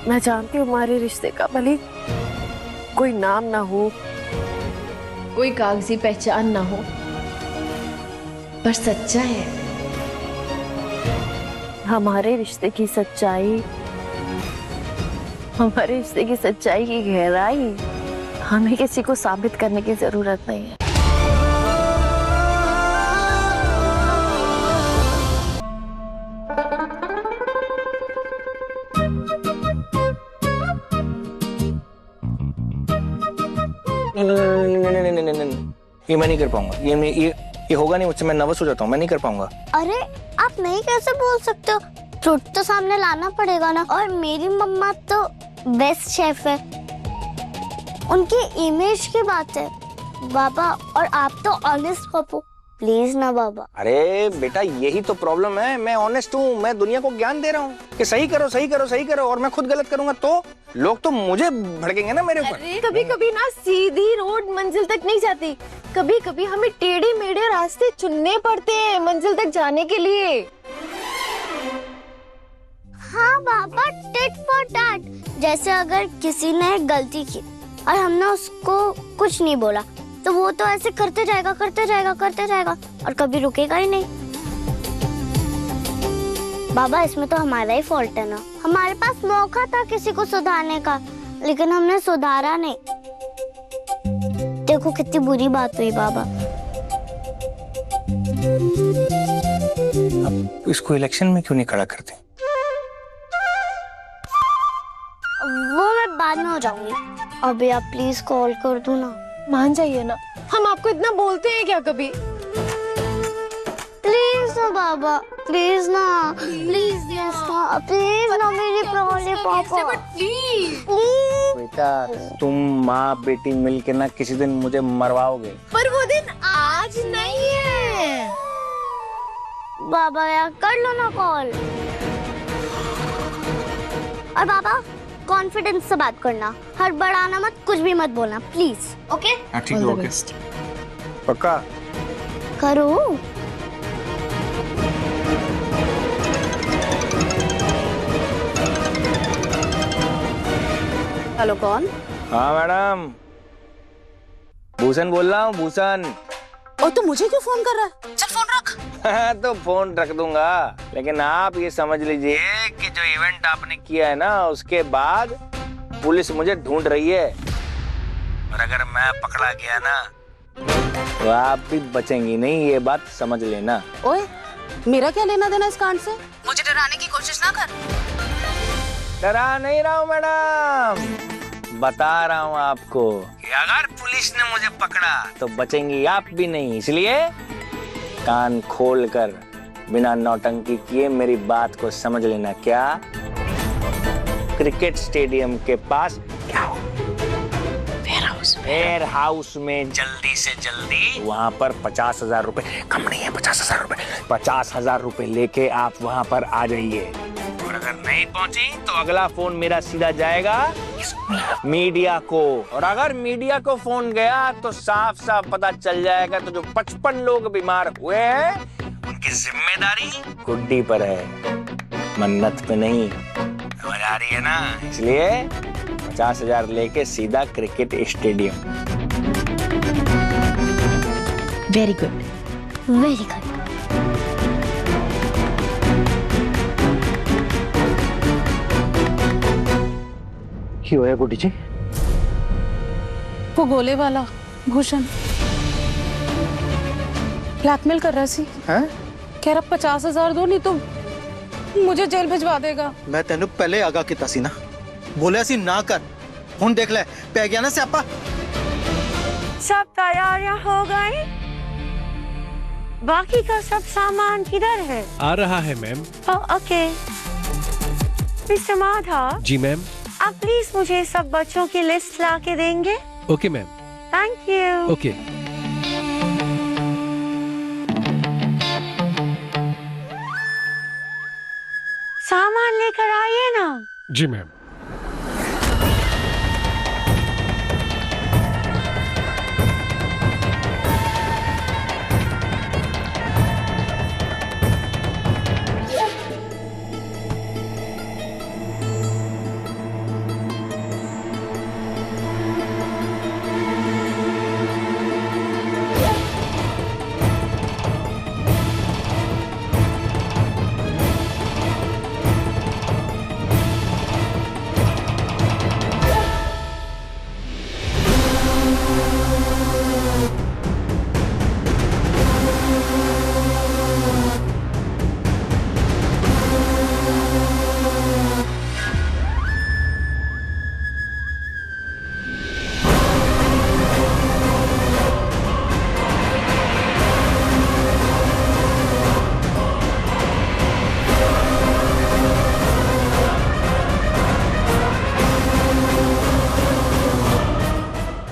मैं जानती हूँ हमारे रिश्ते का भले कोई नाम ना हो, कोई कागजी पहचान ना हो, पर सच्चा है। हमारे रिश्ते की सच्चाई, हमारे रिश्ते की सच्चाई की गहराई हमें किसी को साबित करने की जरूरत नहीं है। नहीं, ये मैं नहीं कर पाऊंगा। ये होगा नहीं मुझसे, मैं नर्वस हो जाता हूँ, मैं नहीं कर पाऊंगा। अरे आप नहीं कैसे बोल सकते हो? ट्रुथ तो सामने लाना पड़ेगा ना। और मेरी मम्मा तो बेस्ट शेफ है, उनकी इमेज की बात है बाबा। और आप तो ऑनेस्ट कपो, प्लीज ना बाबा। अरे बेटा यही तो प्रॉब्लम है, मैं ऑनेस्ट हूँ, मैं दुनिया को ज्ञान दे रहा हूँ कि सही करो सही करो सही करो, और मैं खुद गलत करूंगा तो लोग तो मुझे भड़केंगे ना मेरे ऊपर। कभी कभी ना सीधी रोड मंजिल तक नहीं जाती, कभी कभी हमें टेढ़े मेढ़े रास्ते चुनने पड़ते हैं मंजिल तक जाने के लिए। हाँ बाबा, टिट फॉर टैट। जैसे अगर किसी ने गलती की और हमने उसको कुछ नहीं बोला तो वो तो ऐसे करते जाएगा करते जाएगा करते जाएगा और कभी रुकेगा ही नहीं। बाबा इसमें तो हमारा ही फॉल्ट है ना। हमारे पास मौका था किसी को सुधारने का, लेकिन हमने सुधारा नहीं। देखो कितनी बुरी बात हुई बाबा। अब इसको इलेक्शन में क्यों नहीं खड़ा करते? वो मैं बाद में हो जाऊंगी, अभी आप प्लीज कॉल कर दो ना। मान जाइए ना, हम आपको इतना बोलते हैं क्या कभी? प्लीज ना बाबा, प्लीज ना, प्लीज ना, प्लीज ना मेरी प्रॉब्लम पापा, प्लीज प्लीज। बेटा तुम माँ बेटी मिलके ना किसी दिन मुझे मरवाओगे। पर वो दिन आज नहीं है बाबा, यार कर लो ना कॉल। और बाबा कॉन्फिडेंस से बात करना, हड़बड़ाना मत, कुछ भी मत बोलना प्लीज। ओके ठीक है, ओके पक्का करो। हेलो कौन? हाँ मैडम, भूषण बोल रहा हूँ, भूषण। और तू मुझे क्यों फोन कर रहा है? चल फोन रख। तो फोन रख दूंगा, लेकिन आप ये समझ लीजिए कि जो इवेंट आपने किया है ना, उसके बाद पुलिस मुझे ढूंढ रही है, और अगर मैं पकड़ा गया ना तो आप भी बचेंगी नहीं, ये बात समझ लेना। ओए, मेरा क्या लेना देना इस कांड से? मुझे डराने की कोशिश ना कर। डरा नहीं रहा हूँ मैडम, बता रहा हूँ आपको कि अगर पुलिस ने मुझे पकड़ा तो बचेंगी आप भी नहीं, इसलिए कान खोल कर बिना नौटंकी किए मेरी बात को समझ लेना। क्या? क्रिकेट स्टेडियम के पास क्या? वेयर हाउस में जल्दी से जल्दी वहाँ पर 50,000 रुपए, कम नहीं है 50,000 रुपए, 50,000 रुपए लेके आप वहाँ पर आ जाइए। और अगर नहीं पहुंची तो अगला फोन मेरा सीधा जाएगा मीडिया को, और अगर मीडिया को फोन गया तो साफ साफ पता चल जाएगा तो जो 55 लोग बीमार हुए हैं उनकी जिम्मेदारी गुड्डी पर है, मन्नत पे नहीं। समझ आ रही है ना? इसलिए 50,000 लेके सीधा cricket stadium. Very good, very good. की होया गुड्डी जी? वो गोले वाला भूषण ब्लैकमेल कर रहा सी। हैं? कह रहा 50,000 दो नहीं तो मुझे जेल भिजवा देगा। मैं तेनू पहले आगा किया सी ना, बोलिया सी ना कर, हुण देख ले पै गया ना स्यापा। सब तैयारियां हो गई? बाकी का सब सामान किधर है? आ रहा है मैम। Okay mister Madhav. जी मैम। आप प्लीज मुझे सब बच्चों की लिस्ट ला के देंगे? Okay ma'am. Thank you. Okay. सामान लेकर आइए ना। जी ma'am.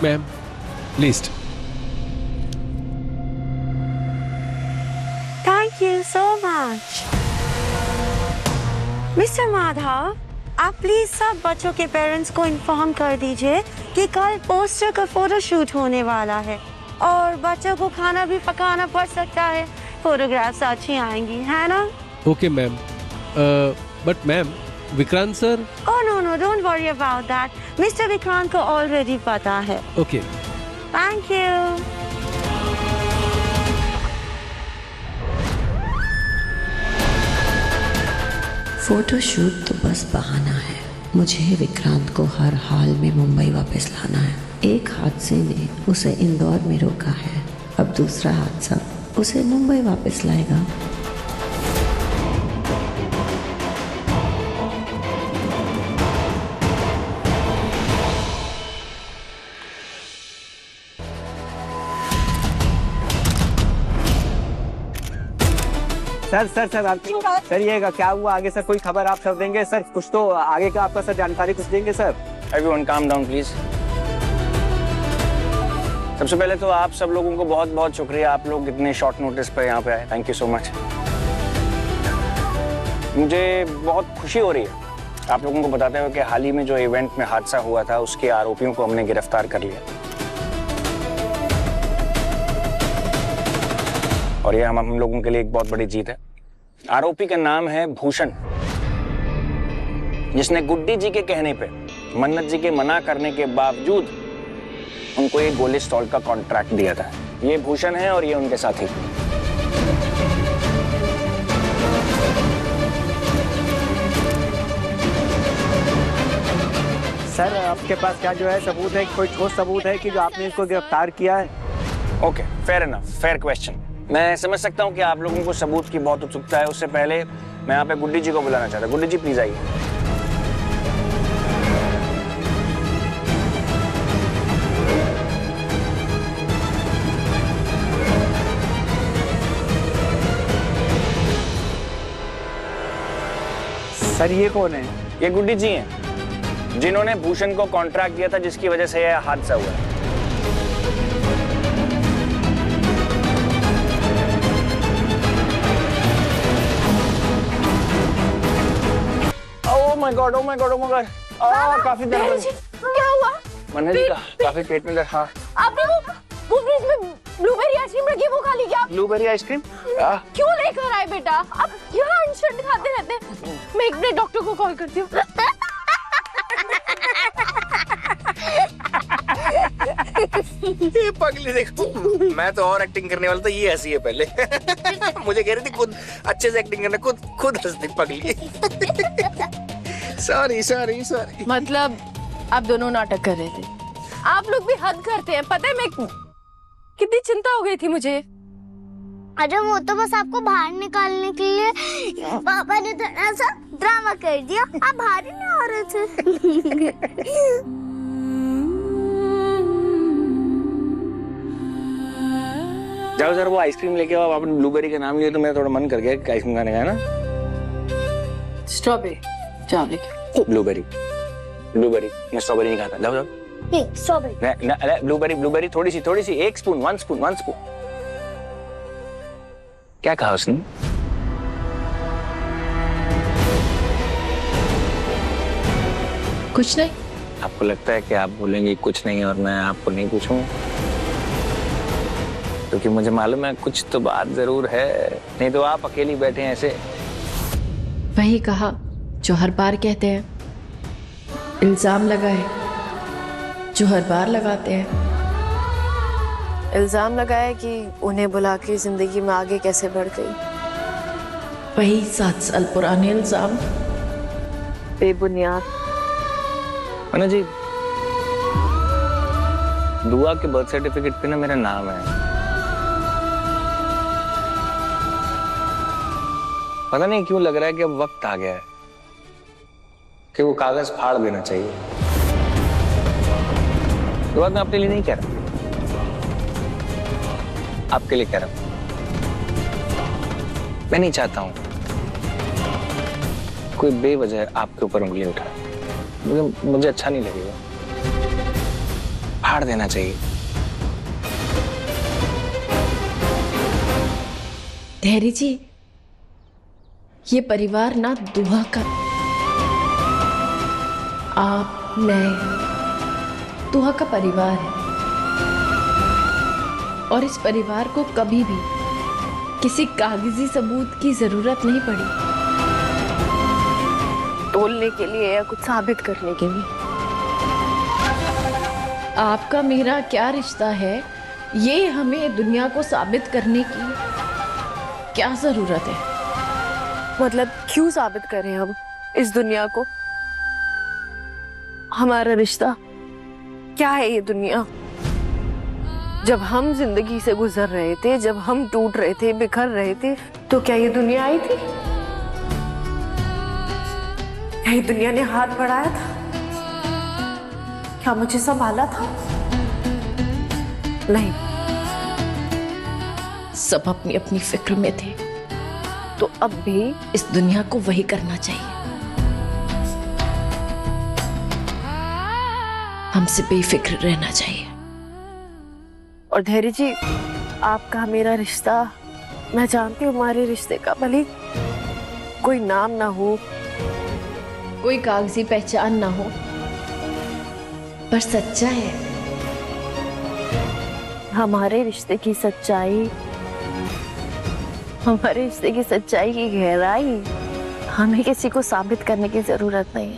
Ma'am, list. Thank you so much mister Madhav. आप प्लीज सब बच्चों के पेरेंट्स को इन्फॉर्म कर दीजिए कि कल पोस्टर का फोटो शूट होने वाला है और बच्चों को खाना भी पकाना पड़ सकता है। फोटोग्राफ्स अच्छी आएंगी, है ना? Okay ma'am, but ma'am Vikrant sir. Oh no no, don't worry about that. Mister Vikrant को ऑलरेडी पता है। Okay, thank you. फोटोशूट तो बस बहाना है। मुझे विक्रांत को हर हाल में मुंबई वापस लाना है। एक हादसे ने उसे इंदौर में रोका है, अब दूसरा हादसा उसे मुंबई वापस लाएगा। सर ये क्या हुआ आगे सर? कोई खबर आप सब देंगे सर? कुछ तो आगे का आपका सर जानकारी कुछ देंगे sir? Everyone calm down please. सबसे पहले तो आप सब लोगों को बहुत बहुत शुक्रिया, आप लोग इतने शॉर्ट नोटिस पे यहाँ पे आए। Thank you so much. मुझे बहुत खुशी हो रही है आप लोगों को बताते हुए कि हाल ही में जो इवेंट में हादसा हुआ था उसके आरोपियों को हमने गिरफ्तार कर लिया और ये हम लोगों के लिए एक बहुत बड़ी जीत है। आरोपी का नाम है भूषण, जिसने गुड्डी जी के कहने पे, मन्नत जी के मना करने के बावजूद उनको एक गोली स्टॉल का कॉन्ट्रैक्ट दिया था। ये भूषण है और ये उनके साथी। सर आपके पास क्या जो है सबूत है, कोई ठोस सबूत है कि जो आपने इसको गिरफ्तार किया है? Okay, fair enough, fair question. मैं समझ सकता हूँ कि आप लोगों को सबूत की बहुत उत्सुकता है। उससे पहले मैं यहाँ पे गुड्डी जी को बुलाना चाहता हूँ। गुड्डी जी प्लीज आइए। सर ये कौन है? ये गुड्डी जी हैं, जिन्होंने भूषण को कॉन्ट्रैक्ट दिया था, जिसकी वजह से यह हादसा हुआ है। Oh my God, oh my God, oh my God. काफी दर्द। क्या हुआ? मन्नत जी का काफी पेट में दर्द। हाँ। आपने वो फ्रिज में ब्लूबेरी आइसक्रीम रखी है, वो खा ली क्या? Blueberry ice cream? क्यों लेकर आए बेटा? आप यहाँ अनशन खाते रहते हैं। मैं एक मिनट डॉक्टर को कॉल करती हूँ। ये पगली देखो, मैं तो और एक्टिंग करने वाला था, ये हंसी है पहले। मुझे कह रही थी खुद अच्छे से एक्टिंग करना, खुद हंसती पगली। Sorry sorry sorry. मतलब आप दोनों नाटक कर रहे थे? आप लोग भी हद करते हैं। पता है मैं कितनी चिंता हो गई थी मुझे। अरे वो तो बस आपको बाहर निकालने के लिए पापा ने थोड़ा सा ड्रामा कर दिया। आप बाहर ही नहीं आ रहे थे। जाओ सर, वो आइसक्रीम लेके आओ। आपने ब्लूबेरी का नाम लिया तो मेरा थोड़ा मन कर गया कि आइसक्रीम खाने का, है ना? स्ट्रॉबेरी जाओ लेके। ब्लूबेरी ब्लूबेरी, मैं स्ट्रॉबेरी नहीं खाता। जाओ जाओ। नहीं स्ट्रॉबेरी। ब्लूबेरी ब्लूबेरी, थोड़ी सी 1 स्पून, 1 स्पून 1 स्पून। क्या कहा उसने? कुछ नहीं। आपको लगता है कि आप बोलेंगे कुछ नहीं और मैं आपको नहीं पूछूंगा? क्योंकि मुझे मालूम है कुछ तो बात जरूर है, नहीं तो आप अकेली बैठे हैं ऐसे। वही कहा जो हर बार कहते हैं, इल्जाम लगाए जो हर बार लगाते हैं। इल्जाम लगाया कि उन्हें बुला के जिंदगी में आगे कैसे बढ़ गई। वही 7 साल पुराने इल्जाम, बेबुनियाद। मन्नत जी, दुआ के बर्थ सर्टिफिकेट पे ना मेरा नाम है। पता नहीं क्यों लग रहा है कि अब वक्त आ गया है कि वो कागज फाड़ देना चाहिए। ये बात मैं अपने लिए नहीं कह रहा, आपके लिए कह रहा हूं। मैं नहीं चाहता हूं कोई बेवजह आपके ऊपर उंगली उठाए। मुझे अच्छा नहीं लगेगा। झाड़ देना चाहिए। धैर्य जी, ये परिवार ना दुआ का, आप मैं दुआ का परिवार है और इस परिवार को कभी भी किसी कागजी सबूत की जरूरत नहीं पड़ी तोलने के लिए या कुछ साबित करने के लिए। आपका मेरा क्या रिश्ता है, ये हमें दुनिया को साबित करने की क्या जरूरत है? मतलब क्यों साबित करें हम इस दुनिया को? हमारा रिश्ता क्या है ये दुनिया? जब हम जिंदगी से गुजर रहे थे, जब हम टूट रहे थे, बिखर रहे थे, तो क्या ये दुनिया आई थी? क्या ये दुनिया ने हाथ बढ़ाया था? क्या मुझे संभाला था? नहीं, सब अपनी अपनी फिक्र में थे। तो अब भी इस दुनिया को वही करना चाहिए। हमसे बेफिक्र रहना चाहिए। और धैर्य जी, आपका मेरा रिश्ता, मैं जानती हूँ हमारे रिश्ते का भले कोई नाम ना हो, कोई कागजी पहचान ना हो, पर सच्चा है। हमारे रिश्ते की सच्चाई, हमारे रिश्ते की सच्चाई की गहराई हमें किसी को साबित करने की जरूरत नहीं है।